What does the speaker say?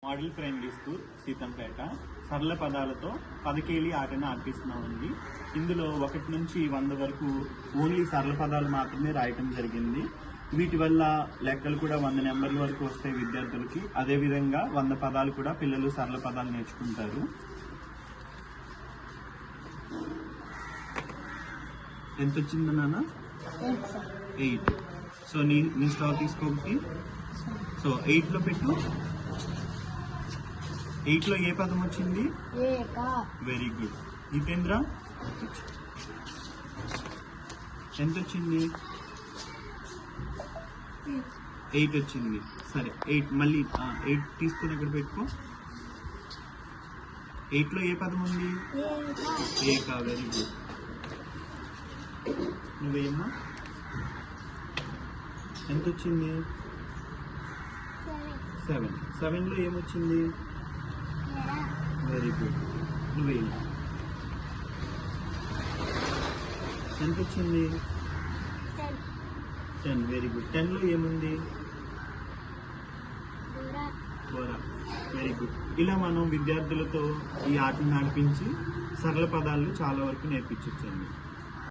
Model primary school Seethampeta సరళ పదాలతో పదకేలి ఆటను ఆడిపిస్తున్నామండి. ఇందులో 1 నుంచి 100 వరకు ఓన్లీ సరళ పదాలు మాత్రమే రాయటం జరిగింది. వీటి వల్ల లెక్కలు కూడా 100 నెంబర్ల వరకు వస్తాయి విద్యార్థులకి. అదేవిధంగా 100 పదాలు కూడా పిల్లలు సరళ పదాలు నేర్చుకుంటారు. ఎంత వచ్చింది నాన్న? 8. సో నీ స్టార్ తీసుకోబట్టి సో 8లో పెట్టు. 8లో ఏ పదం వచ్చింది? Very good. జితేంద్ర ఎంత వచ్చింది? 8 వచ్చింది. సరే 8 మళ్ళీ 8 తీసుకుని ఇక్కడ పెట్టుకో. 8లో ఏ పదం ఉంది? ఏక. Very good. నువ్వేమ్మా ఎంత వచ్చింది? 7. 7లో ఏమొచ్చింది? Very good. నువ్వేమ్మా ఎంత వచ్చింది? 10. Very good. 10లో ఏముంది? బోరా. Very good. ఇలా మనం విద్యార్థులతో ఈ ఆటను నడిపించి సరళ పదాలు చాలా వరకు నేర్పించవచ్చండి.